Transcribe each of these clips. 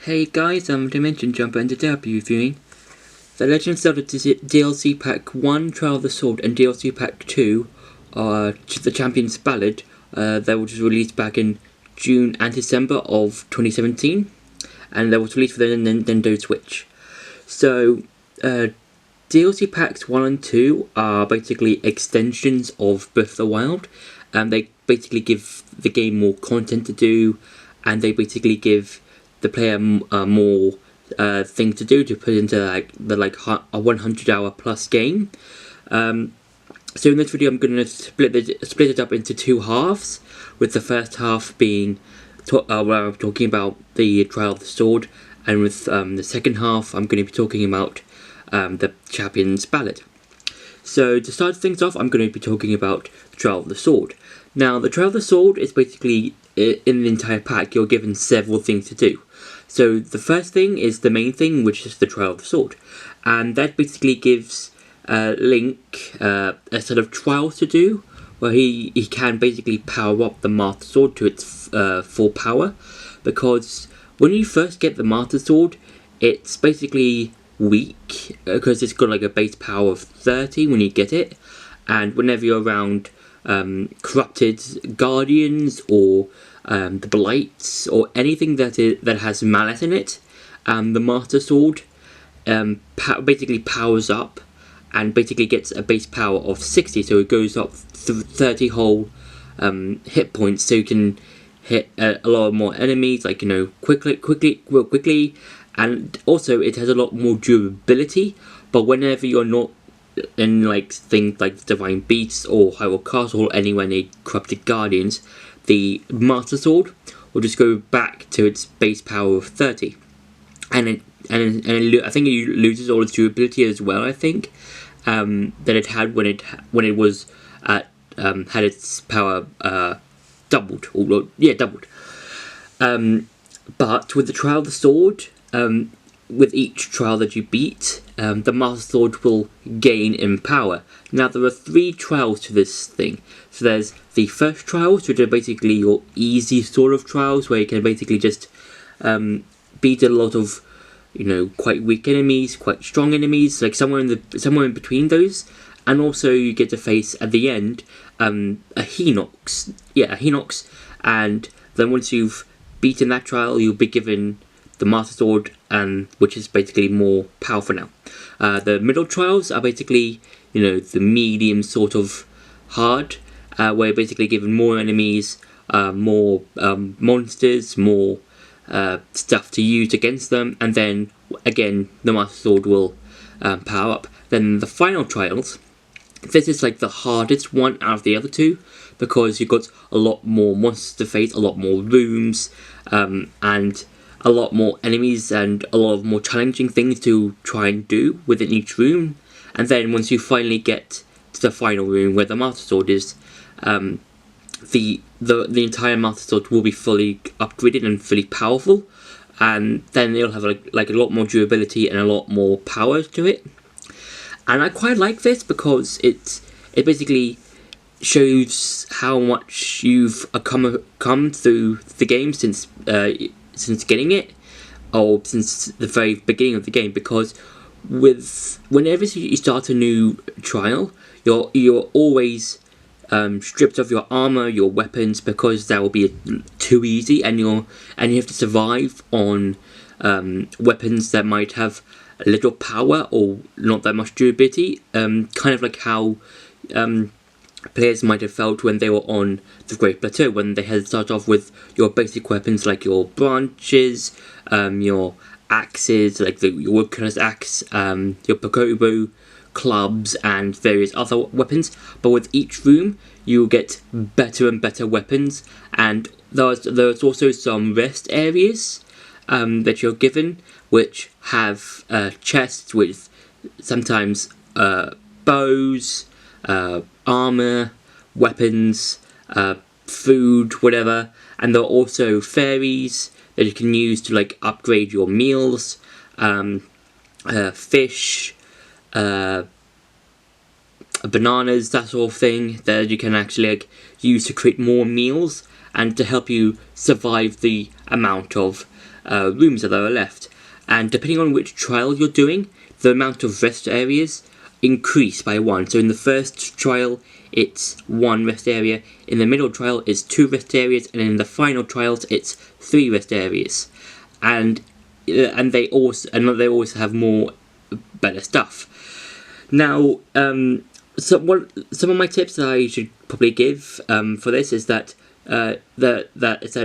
Hey guys, I'm Dimension Jumper and today I'll be reviewing The Legend of Zelda DLC Pack 1, Trial of the Sword, and DLC Pack 2, The Champion's Ballad, that was released back in June and December of 2017, and that was released for the Nintendo Switch. So, DLC Packs 1 and 2 are basically extensions of Breath of the Wild, and they basically give the game more content to do, and they basically give the player more things to do to put into a 100-hour plus game. So in this video I'm going to split it up into two halves, with the first half being where I'm talking about the Trial of the Sword, and with the second half I'm going to be talking about the Champion's Ballad. So to start things off, I'm going to be talking about the Trial of the Sword. Now, the Trial of the Sword is basically, in the entire pack, you're given several things to do. So the first thing is the main thing, which is the Trial of the Sword. And that basically gives Link a set of trials to do, where he can basically power up the Master Sword to its full power. Because when you first get the Master Sword, it's basically weak, because it's got like a base power of 30 when you get it. And whenever you're around corrupted guardians or the blights or anything that has malice in it, the Master Sword basically powers up and basically gets a base power of 60, so it goes up 30 whole hit points, so you can hit a lot more enemies, like, you know, quickly, and also it has a lot more durability. But whenever you're not in like things like Divine Beasts or Hyrule Castle or anywhere near corrupted guardians, the Master Sword will just go back to its base power of 30, and I think it loses all its durability as well. I think that it had when it was at had its power doubled. But with the Trial of the Sword, with each trial that you beat, the Master Sword will gain in power. Now, there are 3 trials to this thing. So there's the first trials, which are basically your easy sort of trials, where you can basically just beat a lot of, you know, quite weak enemies, quite strong enemies, like somewhere in between those. And also you get to face at the end a Hinox. Yeah, a Hinox. And then once you've beaten that trial, you'll be given the Master Sword, which is basically more powerful now. The middle trials are basically, you know, the medium sort of hard, where you're basically given more enemies, more monsters, more stuff to use against them, and then again the Master Sword will power up. Then the final trials, this is like the hardest one out of the other two, because you've got a lot more monsters to face, a lot more rooms, and a lot more enemies and a lot of more challenging things to try and do within each room. And then once you finally get to the final room where the Master Sword is, the entire Master Sword will be fully upgraded and fully powerful, and then it'll have like a lot more durability and a lot more power to it. And I quite like this because it basically shows how much you've come through the game since getting it, or since the very beginning of the game. Because whenever you start a new trial, you're always stripped of your armor, your weapons, because that will be too easy, and you have to survive on weapons that might have a little power or not that much durability, kind of like how players might have felt when they were on the Great Plateau, when they had to start off with your basic weapons like your branches, your axes, like your woodcutter's axe, your Pagobo clubs, and various other weapons. But with each room, you'll get better and better weapons, and there's also some rest areas that you're given, which have chests with sometimes bows, armor, weapons, food, whatever. And there are also fairies that you can use to like upgrade your meals, fish, bananas, that sort of thing, that you can actually like use to create more meals and to help you survive the amount of rooms that are left. And depending on which trial you're doing, the amount of rest areas increase by 1. So in the first trial, it's 1 rest area. In the middle trial, it's 2 rest areas, and in the final trials, it's 3 rest areas. And they also have more better stuff. Now, some of my tips that I should probably give for this is that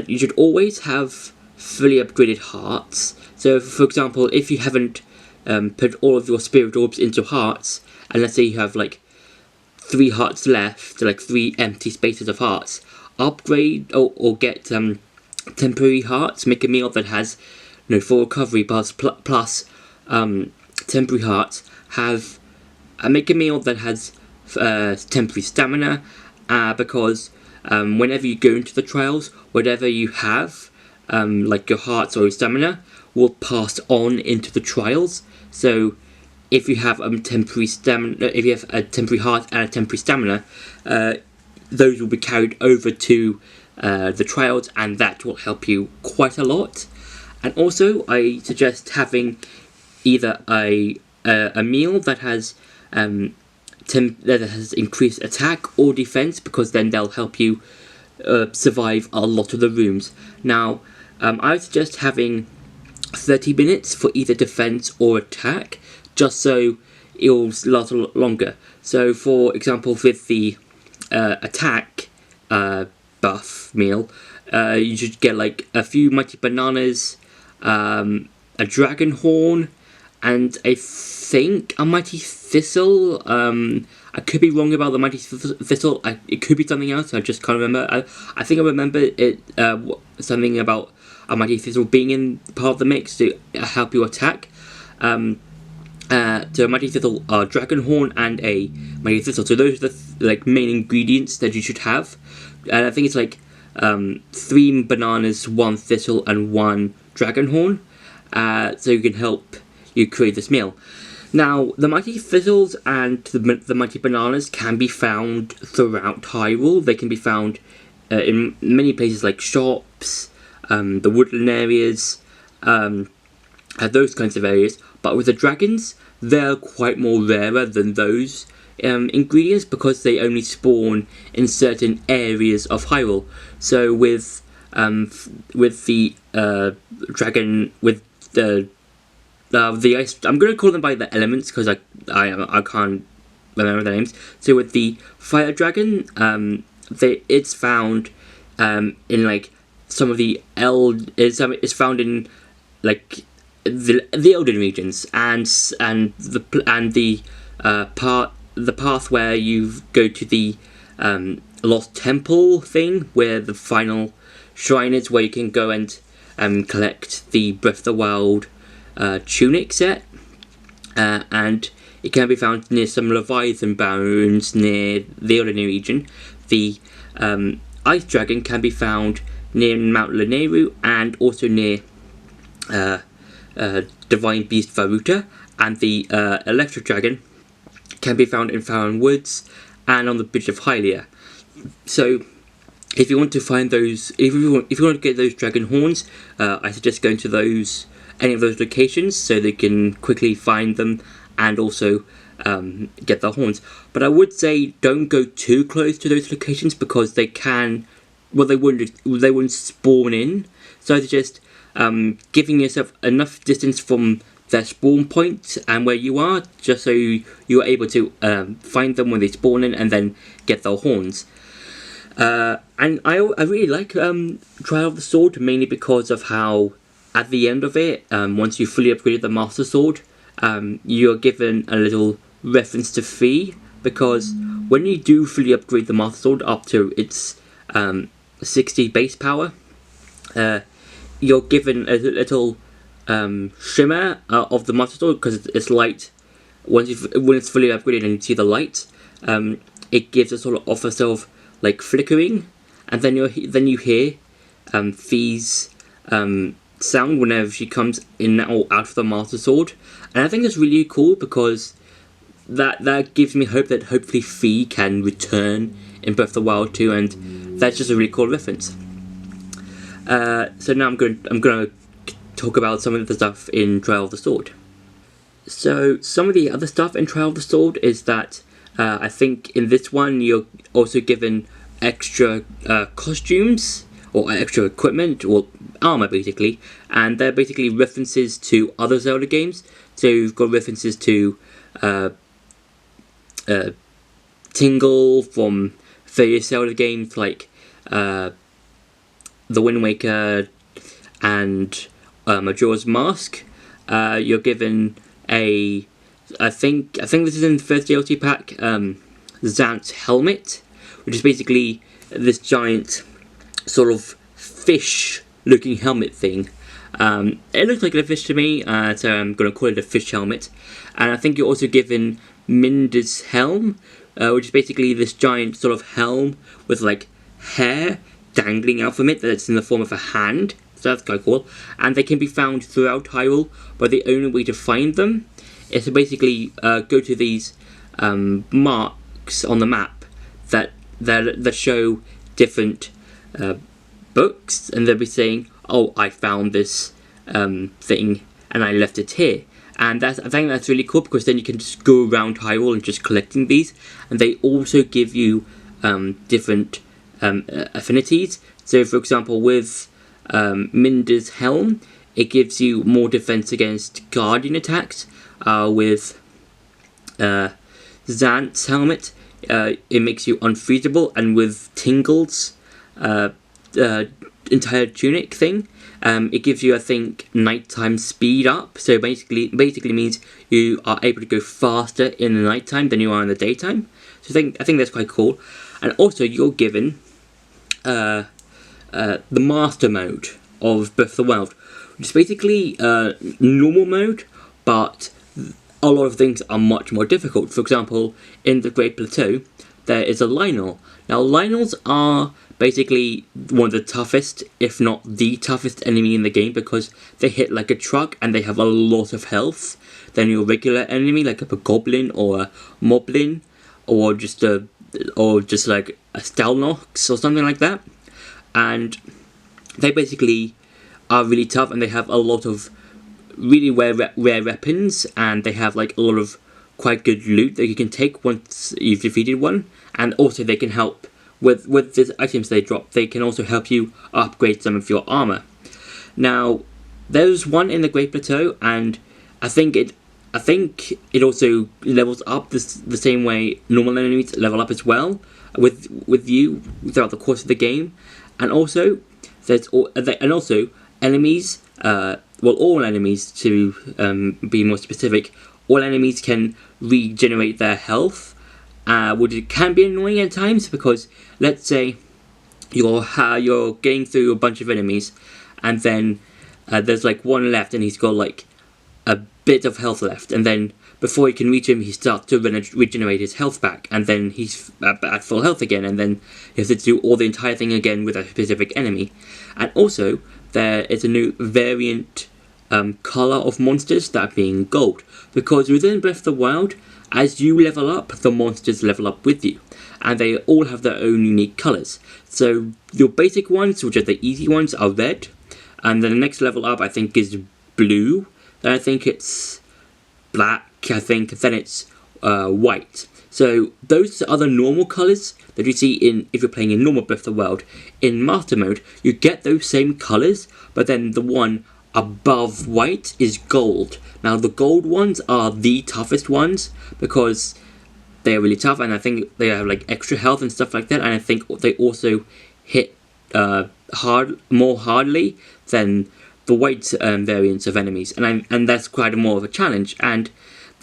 you should always have fully upgraded hearts. So, for example, if you haven't put all of your spirit orbs into hearts, and let's say you have like 3 hearts left, so like 3 empty spaces of hearts, upgrade or get temporary hearts. Make a meal that has full recovery plus temporary hearts. Make a meal that has temporary stamina, because whenever you go into the trials, whatever you have, like your hearts or your stamina, will pass on into the trials. So if you have temporary stamina, if you have a temporary heart and a temporary stamina, those will be carried over to the trials, and that will help you quite a lot. And also, I suggest having either a meal that has increased attack or defense, because then they'll help you survive a lot of the rooms. Now, I would suggest having 30 minutes for either defense or attack, just so it'll last a lot longer. So, for example, with the attack buff meal, you should get like a few mighty bananas, a dragon horn, and I think a mighty thistle. I could be wrong about the mighty thistle. It could be something else. I just can't remember. I think I remember it something about a mighty thistle being in part of the mix to help you attack. So a mighty thistle, a dragon horn, and a mighty thistle. So those are the main ingredients that you should have. And I think it's like 3 bananas, 1 thistle, and 1 dragon horn. So you can help you create this meal. Now, the mighty thistles and the mighty bananas can be found throughout Hyrule. They can be found in many places like shops, the woodland areas, those kinds of areas. But with the dragons, they're quite more rarer than those ingredients, because they only spawn in certain areas of Hyrule. So with the dragon, with the ice, I'm going to call them by the elements because I can't remember their names. So with the fire dragon, it's found in like some of the it's found in like the Elden regions, and the path where you go to the Lost Temple thing, where the final shrine is, where you can go and collect the Breath of the Wild tunic set, and it can be found near some Leviathan bones near the Elden region. The ice dragon can be found near Mount Lanayru, and also near Divine Beast Varuta, and the electric dragon can be found in Farron Woods and on the Bridge of Hylia. So if you want to find those, if you want to get those dragon horns, I suggest going to any of those locations so they can quickly find them and also get the horns. But I would say don't go too close to those locations, because they wouldn't spawn in. So I suggest giving yourself enough distance from their spawn point and where you are, just so you're able to find them when they spawn in and then get their horns. And I really like Trial of the Sword, mainly because of how at the end of it, once you fully upgraded the Master Sword, you're given a little reference to Fee, because when you do fully upgrade the Master Sword up to its 60 base power, you're given a little shimmer of the Master Sword, because it's light. When it's fully upgraded and you see the light, it gives a sort of like flickering, and then you hear Fee's sound whenever she comes in or out of the Master Sword. And I think it's really cool, because that gives me hope that hopefully Fee can return in Breath of the Wild 2, and that's just a really cool reference. So now I'm going to talk about some of the stuff in Trial of the Sword. So some of the other stuff in Trial of the Sword is that I think in this one you're also given extra costumes or extra equipment or armor basically, and they're basically references to other Zelda games. So you've got references to Tingle from various Zelda games like The Wind Waker and Majora's Mask. You're given I think this is in the first DLC pack, Zant's helmet, which is basically this giant sort of fish-looking helmet thing. It looks like a fish to me, so I'm going to call it a fish helmet. And I think you're also given Minda's helm, which is basically this giant sort of helm with like hair dangling out from it that's in the form of a hand. So that's quite cool. And they can be found throughout Hyrule, but the only way to find them is to basically go to these marks on the map that show different books, and they'll be saying, "Oh, I found this thing and I left it here." And I think that's really cool, because then you can just go around Hyrule and just collecting these, and they also give you different affinities. So, for example, with Minda's helm, it gives you more defense against guardian attacks. With Zant's helmet, it makes you unfreezable, and with Tingle's entire tunic thing, it gives you, I think, nighttime speed up. So basically means you are able to go faster in the nighttime than you are in the daytime. So I think that's quite cool. And also you're given the master mode of Breath of the Wild, which is basically normal mode, but a lot of things are much more difficult. For example, in the Great Plateau, there is a Lynel. Now, Lynels are basically one of the toughest, if not the toughest enemy in the game, because they hit like a truck and they have a lot of health than your regular enemy, like a goblin or a moblin, or just like a Stalnox or something like that. And they basically are really tough, and they have a lot of really rare weapons, and they have like a lot of quite good loot that you can take once you've defeated one. And also they can help with the items they drop. They can also help you upgrade some of your armor. Now, there's one in the Great Plateau, and I think it also levels up the same way normal enemies level up as well with you throughout the course of the game. And also enemies, all enemies, to be more specific, all enemies can regenerate their health, which can be annoying at times, because let's say you're getting through a bunch of enemies, and then there's like one left, and he's got like a bit of health left, and then before you can reach him, he starts to regenerate his health back, and then he's at full health again, and then you have to do all the entire thing again with a specific enemy. And also, there is a new variant colour of monsters, that being gold, because within Breath of the Wild, as you level up, the monsters level up with you, and they all have their own unique colours. So your basic ones, which are the easy ones, are red, and then the next level up I think is blue, then I think it's black, I think, then it's white. So those are the normal colours that you see if you're playing in normal Breath of the Wild. In Master Mode, you get those same colours, but then the one above white is gold. Now the gold ones are the toughest ones, because they're really tough, and I think they have like extra health and stuff like that, and I think they also hit more hardly than the white variants of enemies, and that's quite more of a challenge. And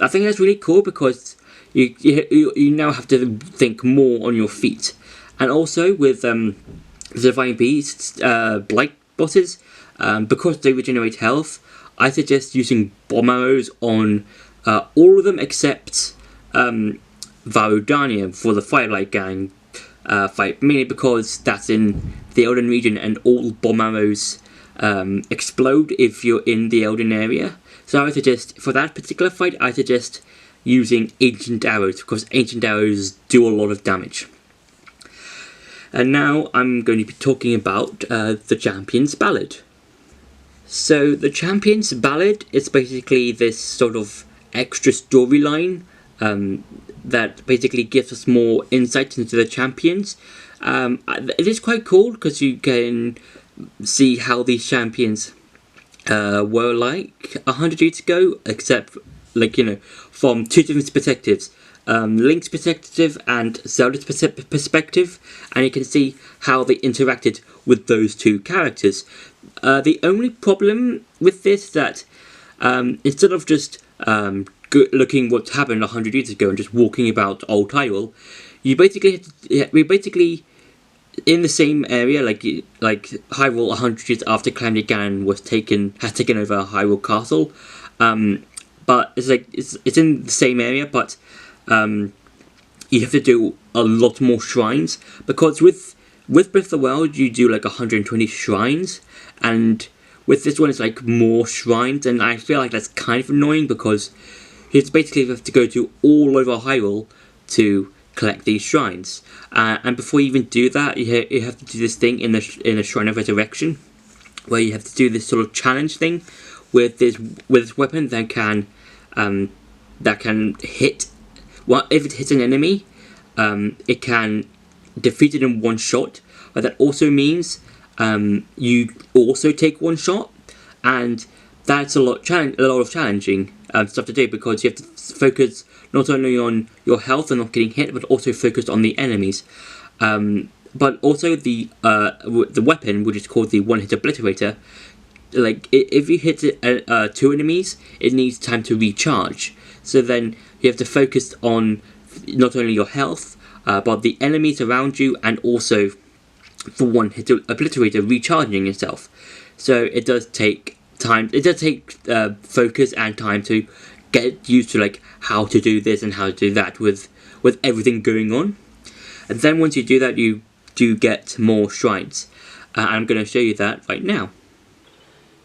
I think that's really cool, because you now have to think more on your feet. And also with the Divine Beasts, Blight bosses, because they regenerate health, I suggest using bomb arrows on all of them except Varudania for the Firelight Gang fight, mainly because that's in the Elden region, and all bomb arrows explode if you're in the Elden area. So I suggest, for that particular fight, I suggest using Ancient Arrows, because Ancient Arrows do a lot of damage. And now I'm going to be talking about the Champion's Ballad. So the Champion's Ballad is basically this sort of extra storyline that basically gives us more insight into the champions. It is quite cool because you can see how these champions were like 100 years ago, except from two different perspectives. Link's perspective and Zelda's perspective, and you can see how they interacted with those two characters. The only problem with this is that instead of just looking what happened 100 years ago and just walking about Old Hyrule, we basically in the same area, like Hyrule 100 years after Calamity Ganon has taken over Hyrule Castle. But it's in the same area, but you have to do a lot more shrines, because with Breath of the Wild you do like 120 shrines, and with this one it's like more shrines, and I feel like that's kind of annoying because you basically have to go to all over Hyrule to collect these shrines, and before you even do that, you have to do this thing in the Shrine of Resurrection, where you have to do this sort of challenge thing with this weapon that can hit. Well, if it hits an enemy, it can defeat it in one shot. But that also means you also take one shot, and that's a lot of challenging stuff to do, because you have to focus not only on your health and not getting hit, but also focus on the enemies. But also the weapon, which is called the one-hit obliterator. Like if you hit two enemies, it needs time to recharge. So then you have to focus on not only your health, but the enemies around you, and also the one-hit obliterator recharging itself. So it does take time. It does take focus and time to get used to like how to do this and how to do that with everything going on. And then once you do that, you do get more shrines. I'm going to show you that right now.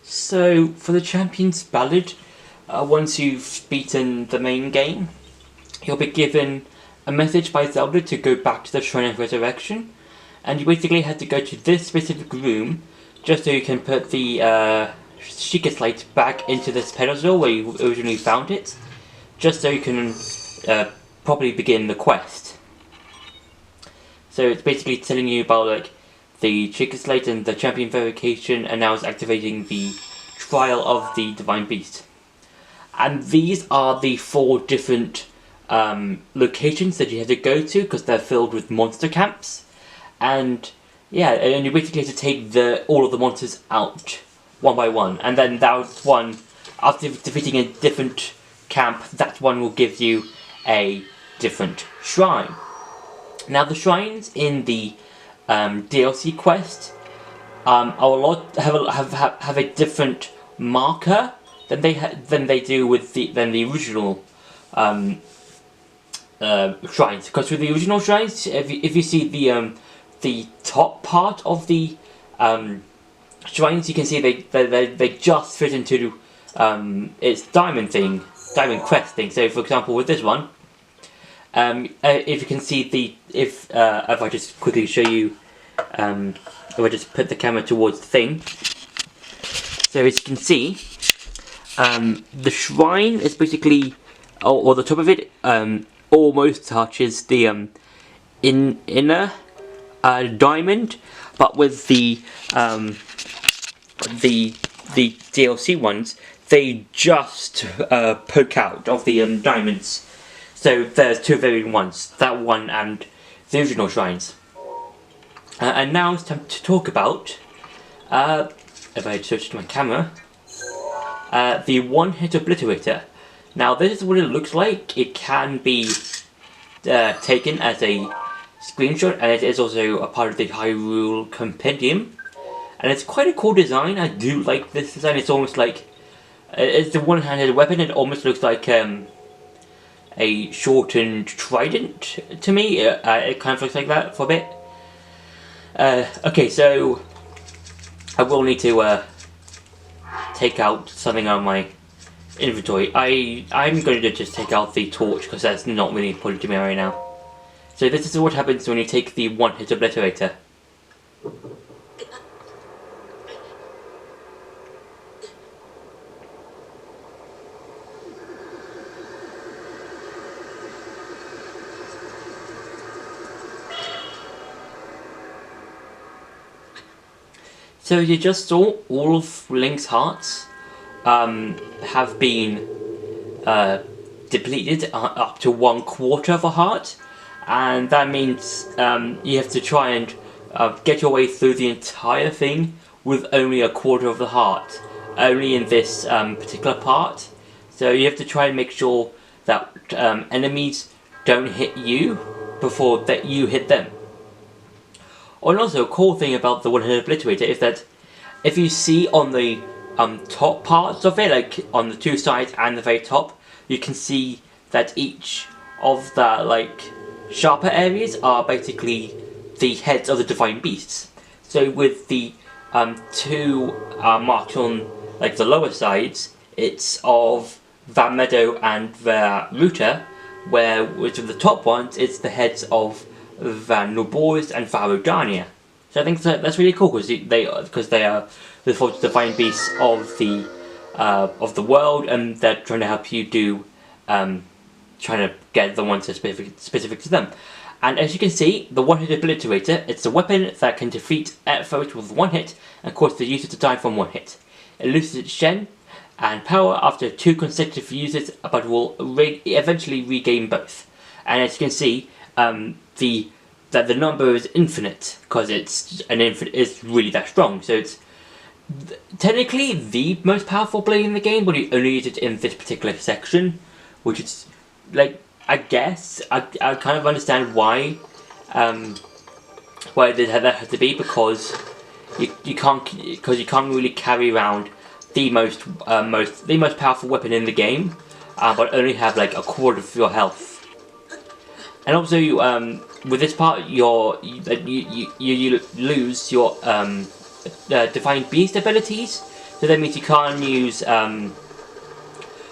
So for the Champion's Ballad, once you've beaten the main game, you'll be given a message by Zelda to go back to the Shrine of Resurrection, and you basically have to go to this specific room just so you can put the Sheikah Slate back into this pedestal where you originally found it, just so you can properly begin the quest. So it's basically telling you about like the Sheikah Slate and the Champion Verification, and now it's activating the Trial of the Divine Beast. And these are the 4 different locations that you have to go to, because they're filled with monster camps. And yeah, and you basically have to take all of the monsters out one by one, and then that one, after defeating a different camp, that one will give you a different shrine. Now the shrines in the DLC quest have a different marker than they do with the original shrines. Because with the original shrines, if you see the top part of the shrines, you can see they just fit into its diamond quest thing. So for example, with this one, if you can see if I just quickly show you, if I just put the camera towards the thing, so as you can see, the shrine is basically, or the top of it, almost touches the inner diamond, but with the DLC ones, they just poke out of the diamonds. So there's 2 varying ones, that one and the original shrines. And now it's time to talk about, if I switch to my camera, the one-hit obliterator. Now this is what it looks like. It can be taken as a screenshot, and it is also a part of the Hyrule Compendium. And it's quite a cool design. I do like this design. It's almost like, it's the one-handed weapon. It almost looks like a shortened trident to me. It kind of looks like that for a bit. Okay, so I will need to take out something out of my inventory. I'm going to just take out the torch, because that's not really important to me right now. So this is what happens when you take the one-hit obliterator. So you just saw all of Link's hearts have been depleted up to 1/4 of a heart, and that means you have to try and get your way through the entire thing with only 1/4 of the heart, only in this particular part. So you have to try and make sure that enemies don't hit you before that you hit them. And also, a cool thing about the one-hit obliterator is that if you see on the top parts of it, like on the two sides and the very top, you can see that each of the sharper areas are basically the heads of the divine beasts. So with the two marked on the lower sides, it's of Van Meadow and Ruta, which of the top ones, it's the heads of Van Noboris and Varodania. So I think that's really cool because they are the four divine beasts of the world, and they're trying to help you do trying to get the ones that are specific to them. And as you can see, the one-hit obliterator, it's a weapon that can defeat foes with one hit and cause the user to die from one hit. It loses its Shen and power after 2 consecutive uses, but will eventually regain both. And as you can see, that the number is infinite because it's really that strong. So it's technically the most powerful blade in the game, but you only use it in this particular section, which is I guess I kind of understand why that has to be, because you can't really carry around the most powerful weapon in the game, but only have 1/4 of your health. And also, with this part, you lose your divine beast abilities. So that means you can't use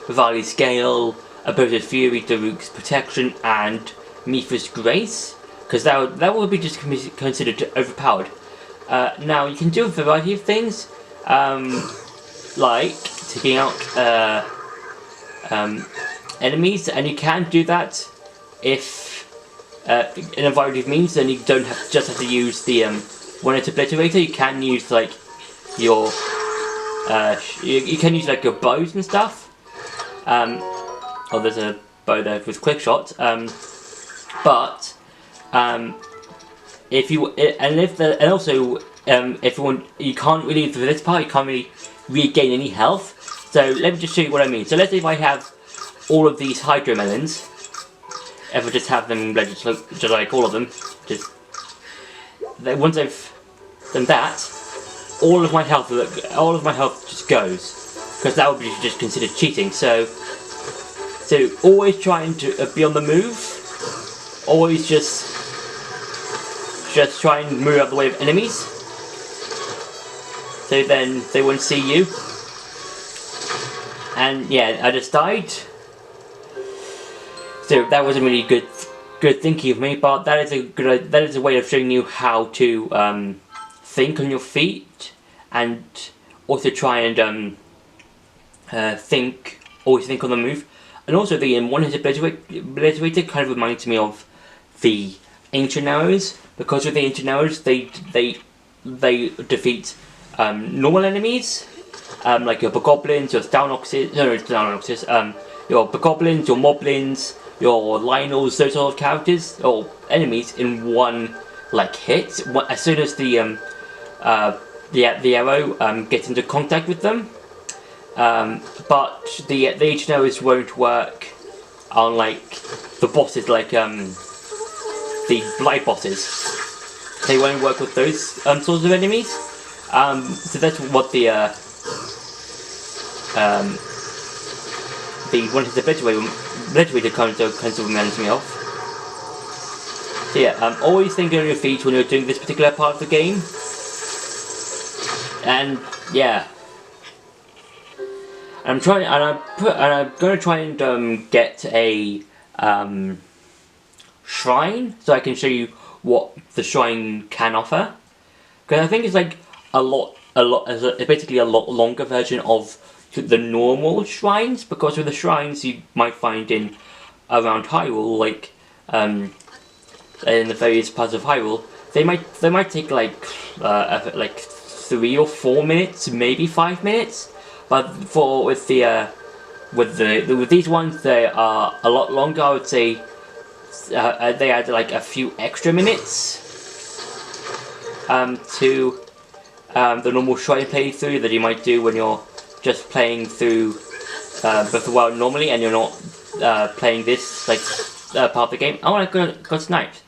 Vali's Scale, Opposed Fury, Daruk's Protection, and Mipha's Grace, because that would be just considered overpowered. Now you can do a variety of things, like taking out enemies, and you can do that if in a variety of means. Then you don't just have to use the one-hit obliterator. You can use your you can use your bows and stuff. Oh, there's a bow there with quick shot. But if you you can't really, for this part, you can't really regain any health. So let me just show you what I mean. So let's say if I have all of these hydro melons, if I just have them just like all of them, once I've done that, all of my health just goes, because that would be just considered cheating. So always trying to be on the move. Always just try and move out the way of enemies, so then they won't see you. And yeah, I just died. So that wasn't really good thinking of me, but that is a way of showing you how to think on your feet, and also try and always think on the move. And also the one-hit obliterator kind of reminds me of the ancient arrows, because with the ancient arrows they defeat normal enemies, like your bogoblins, your your bogoblins, your moblins, your Lionels, those sort of characters or enemies in one hit. As soon as the arrow gets into contact with them. But the ancient arrows won't work on the bosses, the blight bosses. They won't work with those sorts of enemies. So that's what the one-hit obliterator kind of reminds me of. So yeah, always think on your feet when you're doing this particular part of the game. And yeah. I'm going to try and get a shrine, so I can show you what the shrine can offer. Because I think it's basically a lot longer version of the normal shrines. Because with the shrines you might find around Hyrule, in the various parts of Hyrule, they might take 3 or 4 minutes, maybe 5 minutes. But with these ones, they are a lot longer. I would say they add like a few extra minutes to the normal shrine playthrough that you might do when you're just playing through Breath of the Wild normally, and you're not playing this like part of the game. Oh, I got sniped.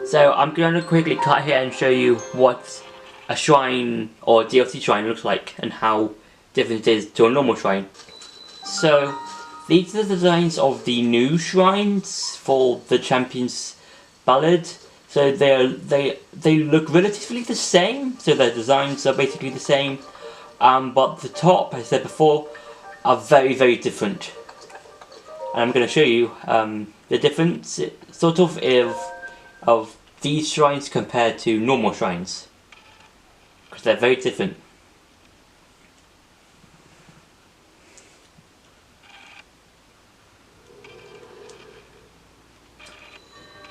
So I'm going to quickly cut here and show you what a shrine or DLC shrine looks like and how different it is to a normal shrine. So these are the designs of the new shrines for the Champion's Ballad. So they look relatively the same. So their designs are basically the same, but the top, as I said before, are very, very different. And I'm going to show you the difference, sort of these shrines compared to normal shrines, because they're very different.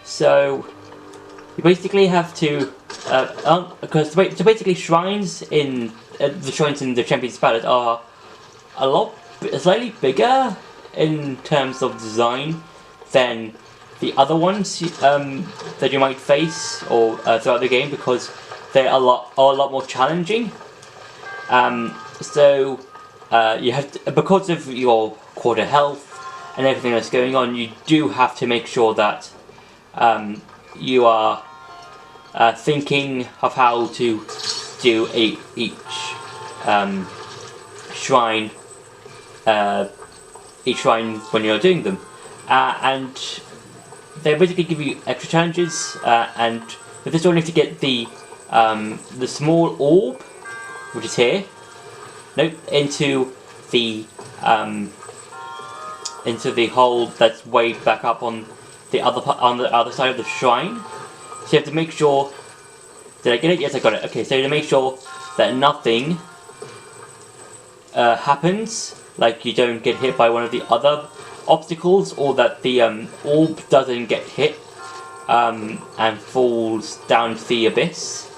So you basically have to, because basically shrines in the shrines in the Champion's Ballad are slightly bigger in terms of design than the other ones that you might face or throughout the game, because they're a lot more challenging. So you have to, because of your quarter health and everything that's going on, you do have to make sure that you are thinking of how to do each shrine when you're doing them, and they basically give you extra challenges. And with this one, you have to get the small orb, which is here. Nope, into the hole that's way back up on the other side of the shrine. So you have to make sure. Did I get it? Yes, I got it. Okay, so to make sure that nothing happens, like you don't get hit by one of the other obstacles, or that the orb doesn't get hit and falls down to the abyss.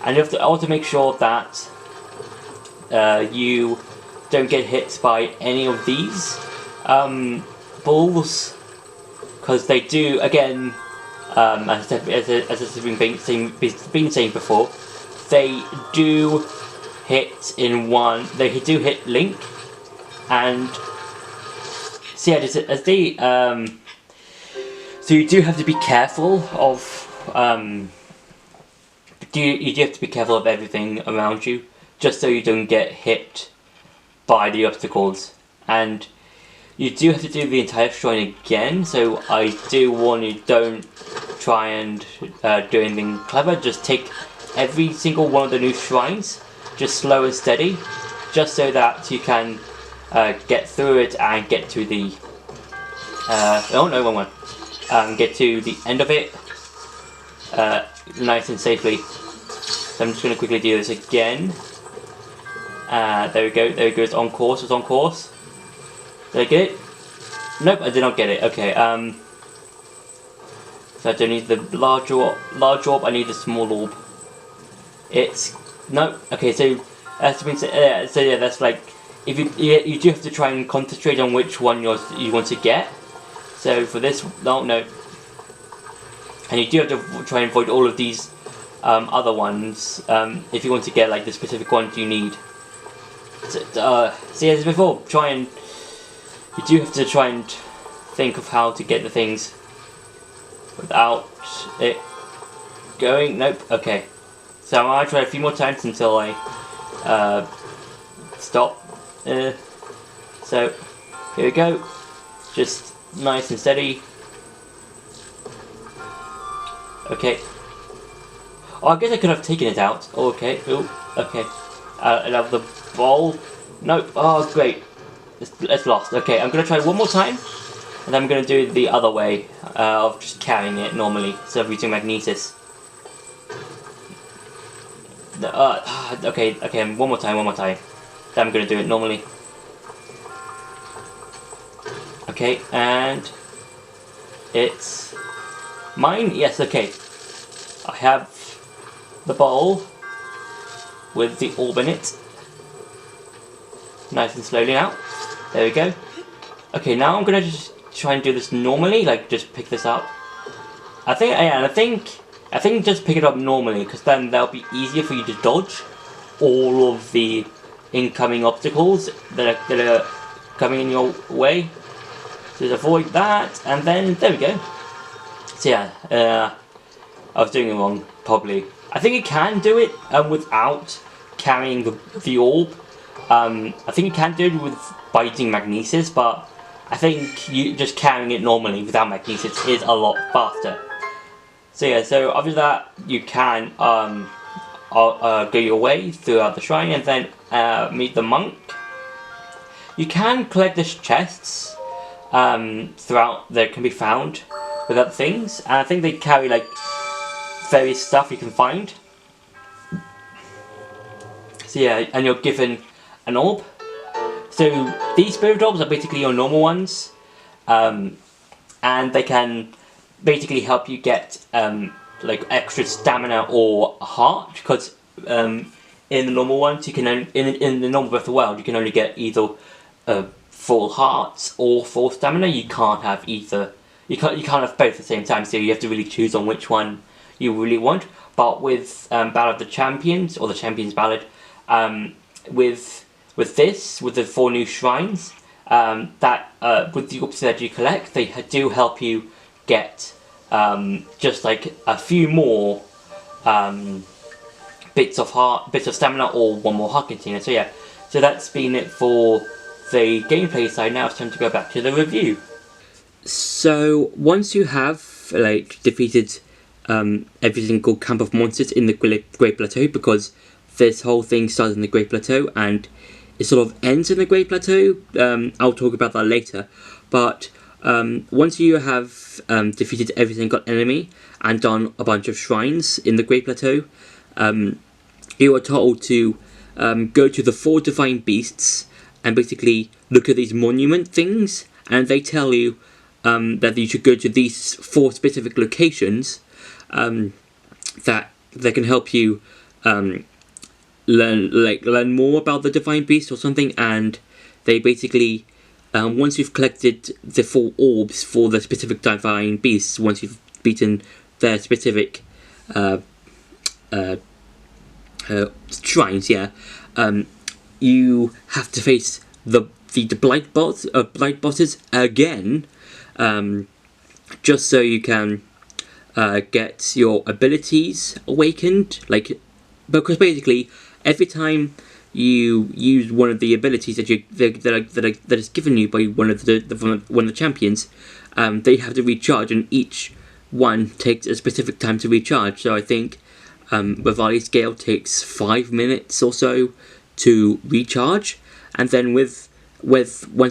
And you have to also make sure that you don't get hit by any of these balls, because they do, again, as I've been saying before, they do hit in one. They do hit Link, and so yeah, so you do have to be careful of you do have to be careful of everything around you, just so you don't get hit by the obstacles. And you do have to do the entire shrine again, so I do warn you, don't try and do anything clever. Just take every single one of the new shrines, just slow and steady, just so that you can get through it and get to the oh no, wrong one. Get to the end of it nice and safely. So I'm just going to quickly do this again. There we go, it's on course, it's on course. Did I get it? Nope, I did not get it. Okay, so I don't need the large orb, I need the small orb. It's, nope, okay, so that's been, so yeah, that's like, if you do have to try and concentrate on which one you want to get. So for this, no, and you do have to try and avoid all of these other ones if you want to get like the specific ones you need. So yeah, as before, you do have to try and think of how to get the things without it going. Nope. Okay. So I'm gonna try a few more times until I stop. So here we go. Just nice and steady. Okay. Oh, I guess I could have taken it out. Oh, okay. Oh, okay. I have the ball. Nope. Oh, great. It's lost. Okay, I'm going to try one more time, and then I'm going to do it the other way of just carrying it normally, so of using magnesis. Okay, one more time. Then I'm going to do it normally. Okay, and it's mine. Yes, okay. I have the bowl. with the orb in it. Nice and slowly now. There we go. Okay, now I'm gonna just try and do this normally, like just pick this up. I think just pick it up normally, because then that'll be easier for you to dodge all of the incoming obstacles that are coming in your way. So just avoid that, and then there we go. So yeah, I was doing it wrong, probably. I think you can do it without carrying the orb. I think you can do it by using magnesis, but I think you just carrying it normally without magnesis is a lot faster. So yeah, so after that you can go your way throughout the shrine and then meet the monk. You can collect the chests throughout that can be found with other things, and I think they carry like various stuff you can find. So yeah, and you're given an orb. So these spirit orbs are basically your normal ones, and they can basically help you get like extra stamina or heart, because in the normal ones you can in the normal Breath of the Wild you can only get either full hearts or full stamina. You can't have either. You can't have both at the same time. So you have to really choose on which one you really want. But with Ballad of the Champions, or the Champions Ballad, with the 4 new shrines, with the orbs that you collect, they do help you get just like a few more bits of stamina, or one more heart container. So yeah, so that's been it for the gameplay side. Now it's time to go back to the review. So once you have like defeated every single camp of monsters in the Great Plateau, because this whole thing starts in the Great Plateau and it sort of ends in the Great Plateau. I'll talk about that later. But once you have defeated every single enemy and done a bunch of shrines in the Great Plateau, you are told to go to the 4 divine beasts and basically look at these monument things, and they tell you that you should go to these 4 specific locations that can help you learn more about the divine beast or something. And they basically once you've collected the 4 orbs for the specific divine beasts, once you've beaten their specific shrines, you have to face the blight bosses again, just so you can get your abilities awakened. Because basically every time you use one of the abilities that is given you by one of the champions, they have to recharge, and each one takes a specific time to recharge. So I think Rivali's Scale takes 5 minutes or so to recharge, and then once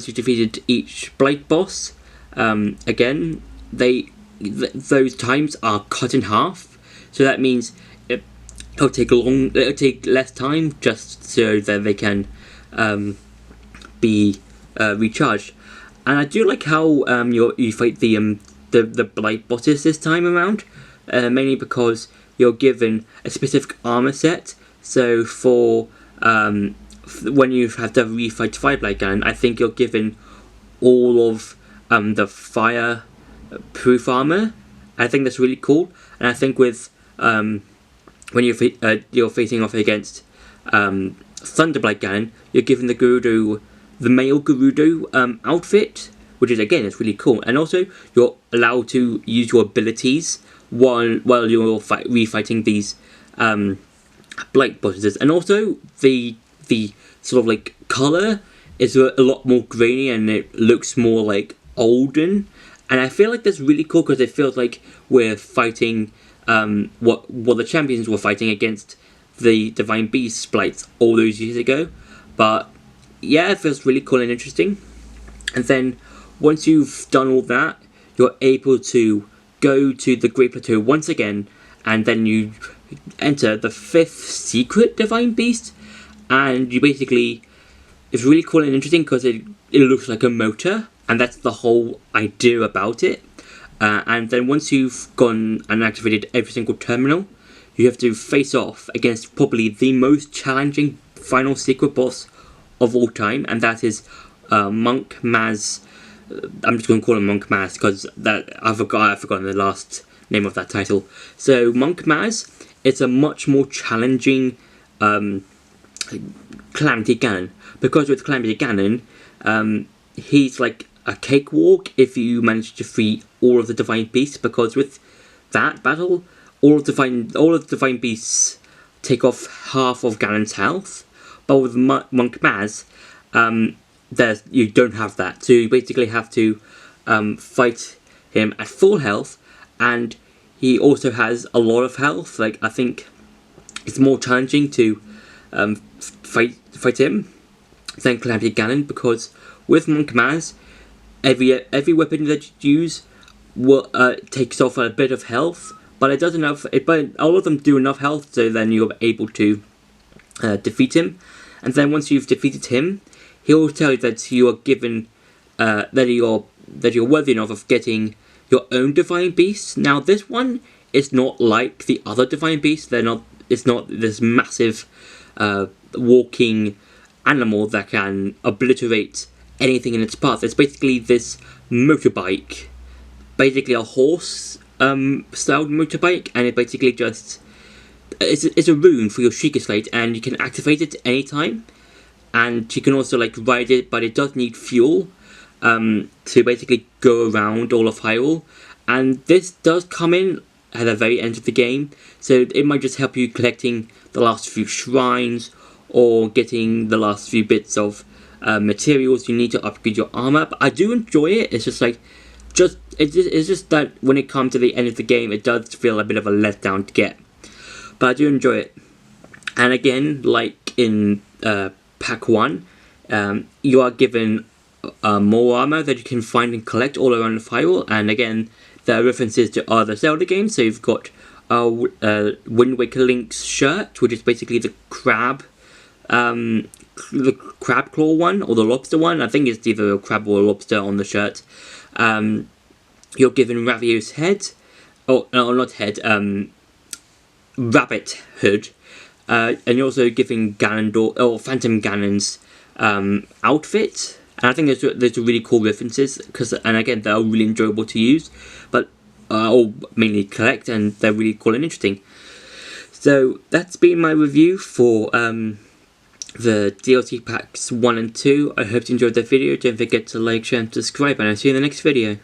you've defeated each blight boss, again those times are cut in half. So that means it'll take less time, just so that they can be recharged. And I do like how you fight the blight bosses this time around, mainly because you're given a specific armor set. So for when you have to refight Fireblight Ganon, I think you're given all of the fire proof armor. I think that's really cool. And I think with when you're facing off against Thunderblight Ganon, you're given the male Gerudo outfit, which is, again, it's really cool. And also you're allowed to use your abilities while you're refighting these blight bosses. And also the sort of like colour is a lot more grainy, and it looks more like olden. And I feel like that's really cool, because it feels like we're fighting what the champions were fighting against the Divine Beast sprites all those years ago. But yeah, it feels really cool and interesting. And then once you've done all that, you're able to go to the Great Plateau once again, and then you enter the 5th secret Divine Beast, and you basically, it's really cool and interesting because it looks like a motor, and that's the whole idea about it. And then once you've gone and activated every single terminal, you have to face off against probably the most challenging final secret boss of all time, and that is Monk Maz. I'm just going to call him Monk Maz because I've forgotten the last name of that title. So Monk Maz, it's a much more challenging Calamity Ganon, because with Calamity Ganon, he's like a cakewalk if you manage to defeat all of the divine beasts, because with that battle, all of the divine beasts take off half of Ganon's health, but with Monk Maz, you don't have that, so you basically have to fight him at full health, and he also has a lot of health. Like, I think it's more challenging to fight him than Calamity Ganon, because with Monk Maz, every weapon that you use will takes off a bit of health, but it does enough. But all of them do enough health, so then you're able to defeat him. And then once you've defeated him, he will tell you that you are given that you're worthy enough of getting your own divine beast. Now this one is not like the other divine beasts. It's not this massive walking animal that can obliterate anything in its path. It's basically this motorbike, basically a horse styled motorbike, and it basically just it's a rune for your Sheikah Slate, and you can activate it any time. And you can also like ride it, but it does need fuel to basically go around all of Hyrule. And this does come in at the very end of the game, so it might just help you collecting the last few shrines or getting the last few bits of materials you need to upgrade your armor. But I do enjoy it. It's just like it's just that when it comes to the end of the game, it does feel a bit of a letdown to get. But I do enjoy it. And again, like in Pack 1, you are given more armor that you can find and collect all around the Hyrule. And again, there are references to other Zelda games. So you've got Wind Waker Link's shirt, which is basically the crab claw one, or the lobster one. I think it's either a crab or a lobster on the shirt. You're given Ravio's head, not head, rabbit hood. And you're also giving Phantom Ganon's outfit. And I think those are really cool references, and again, they're really enjoyable to use, but or mainly collect, and they're really cool and interesting. So that's been my review for the DLC packs 1 and 2. I hope you enjoyed the video. Don't forget to like, share and subscribe, and I'll see you in the next video.